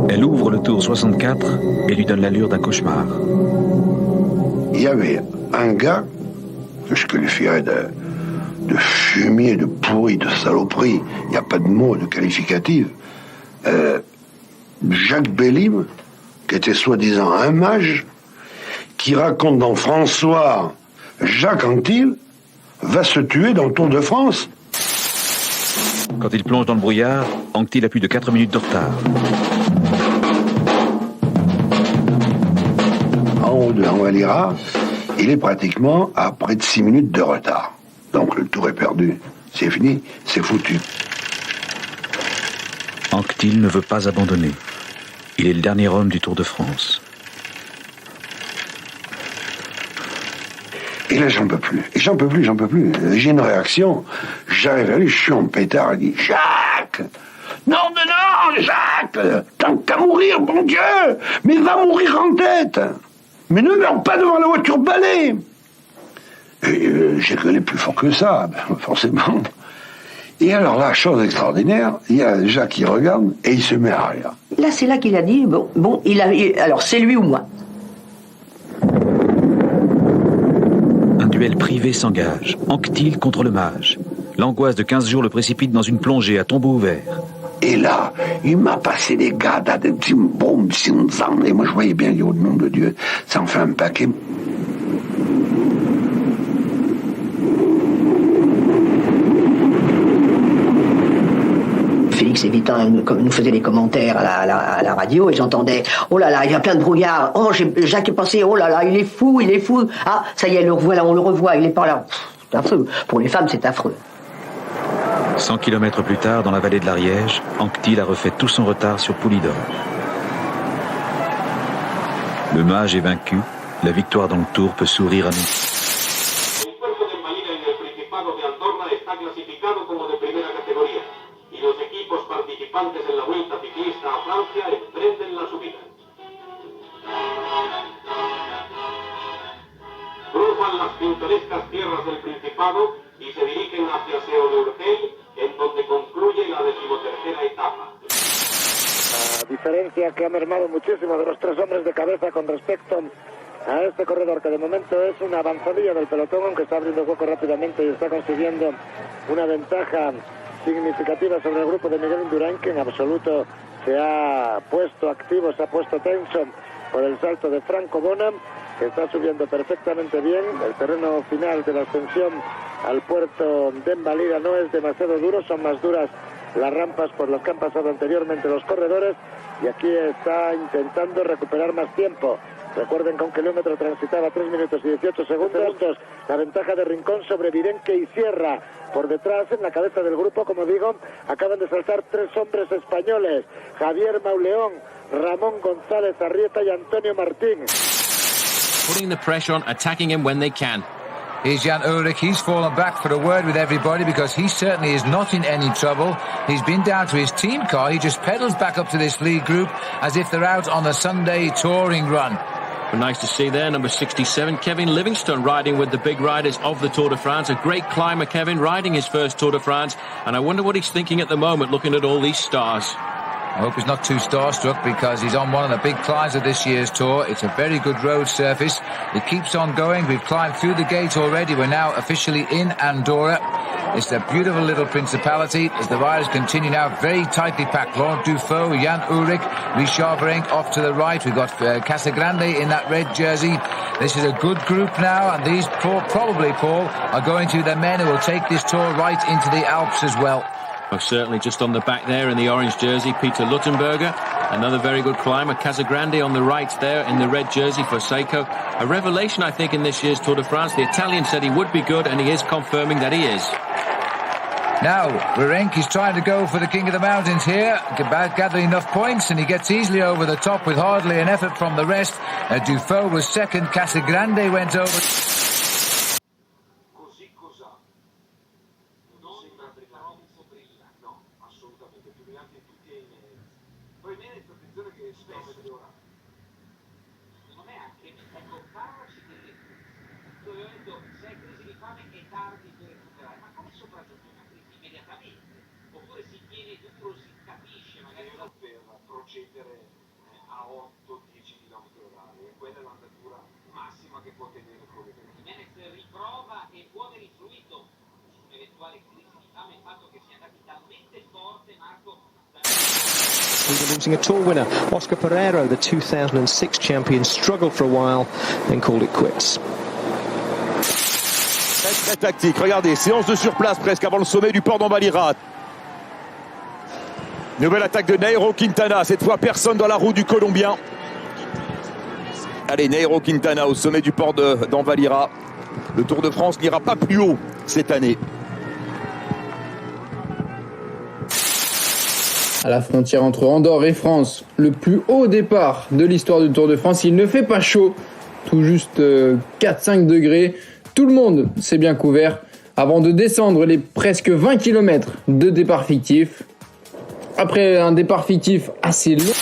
Elle ouvre le Tour 64 et lui donne l'allure d'un cauchemar. Il y avait un gars que je qualifierais de fumier, de pourri, de saloperie, il n'y a pas de mot de qualificatif. Jacques Bellim, qui était soi-disant un mage, qui raconte dans François Jacques Anquetil va se tuer dans le Tour de France. Quand il plonge dans le brouillard, Anquetil a plus de 4 minutes de retard. En haut de Valira, il est pratiquement à près de 6 minutes de retard. Donc le Tour est perdu. C'est fini, c'est foutu. Anquetil ne veut pas abandonner. Il est le dernier homme du Tour de France. Et là, j'en peux plus. J'en peux plus. J'ai une réaction. J'arrive à lui, je suis en pétard. Il dit, Jacques! Non, Jacques! Tant qu'à mourir, bon Dieu! Mais va mourir en tête! Mais ne meurs pas devant la voiture balai! Et j'ai gueulé plus fort que ça, forcément. Et alors là, chose extraordinaire, il y a Jacques qui regarde et il se met à rire. Là, c'est là qu'il a dit, alors c'est lui ou moi. Un duel privé s'engage. Anquetil contre le mage. L'angoisse de 15 jours le précipite dans une plongée à tombeau ouvert. Et là, il m'a passé des gars, des petits boum, et moi je voyais bien, au nom de Dieu, ça en fait un paquet. Félix Évitant nous faisait des commentaires à la radio et j'entendais « Oh là là, il y a plein de brouillard. Oh, Jacques est passé. Oh là là, il est fou. Ah, ça y est, on le revoit. Il est par là. » C'est affreux. Pour les femmes, c'est affreux. 100 km plus tard, dans la vallée de l'Ariège, Anquetil a refait tout son retard sur Poulidor. Le mage est vaincu. La victoire dans le Tour peut sourire à nous. Cruzan las pintorescas tierras del Principado y se dirigen hacia Seo de Urgell, en donde concluye la 13ª etapa. La diferencia que ha mermado muchísimo de los tres hombres de cabeza con respecto a este corredor, que de momento es una avanzadilla del pelotón, aunque está abriendo hueco rápidamente y está consiguiendo una ventaja significativa sobre el grupo de Miguel Indurain, que en absoluto se ha puesto activo, se ha puesto tenso por el salto de Franco Bona, que está subiendo perfectamente bien. El terreno final de la ascensión al puerto de Envalira no es demasiado duro, son más duras las rampas por las que han pasado anteriormente los corredores, y aquí está intentando recuperar más tiempo. Recuerden que un kilómetro transitaba 3 minutos y 18 segundos. La ventaja de Rincón sobre Virenque y Sierra. Por detrás, en la cabeza del grupo, como digo, acaban de saltar 3 hombres españoles: Javier Mauleón, Ramón González Arrieta y Antonio Martín. Putting the pressure on, attacking him when they can. Here's Jan Ullrich. He's fallen back for a word with everybody because he certainly is not in any trouble. He's been down to his team car. He just pedals back up to this lead group as if they're out on a Sunday touring run. But nice to see there, number 67, Kevin Livingstone, riding with the big riders of the Tour de France. A great climber, Kevin, riding his first Tour de France. And I wonder what he's thinking at the moment, looking at all these stars. I hope he's not too starstruck because he's on one of the big climbs of this year's Tour. It's a very good road surface. It keeps on going. We've climbed through the gate already. We're now officially in Andorra. It's a beautiful little principality as the riders continue now, very tightly packed. Laurent Dufaux, Jan Ullrich, Richard Virenque off to the right. We've got Casagrande in that red jersey. This is a good group now, and these probably, Paul, are going to be the men who will take this Tour right into the Alps as well. Most certainly, just on the back there in the orange jersey, Peter Luttenberger, another very good climber. Casagrande on the right there in the red jersey for Seiko. A revelation, I think, in this year's Tour de France. The Italian said he would be good, and he is confirming that he is. Now, Virenque is trying to go for the King of the Mountains here, gathering enough points, and he gets easily over the top with hardly an effort from the rest. Dufaux was second, Casagrande went over. Secondo me anche, ecco, Carlos, dove detto se hai crisi di fame è tardi per recuperare, ma come sopraggiunge una crisi immediatamente? Oppure si tiene duro, si capisce magari per procedere a 8-10 km orari, e quella è l'andatura massima che può tenere il corridore. Jimenez riprova e può aver influito su un'eventuale crisi di fame il fatto che sia andati talmente forte, Marco. We were losing a Tour winner. Oscar Pereiro, the 2006 champion, struggled for a while, then called it quits. Très tactique, regardez, séance de surplace presque avant le sommet du port d'Envalira. Nouvelle attaque de Nairo Quintana, cette fois personne dans la roue du Colombien. Allez, Nairo Quintana au sommet du port d'Envalira. Le Tour de France n'ira pas plus haut cette année. À la frontière entre Andorre et France, le plus haut départ de l'histoire du Tour de France. Il ne fait pas chaud, tout juste 4-5 degrés. Tout le monde s'est bien couvert avant de descendre les presque 20 km de départ fictif. Après un départ fictif assez long...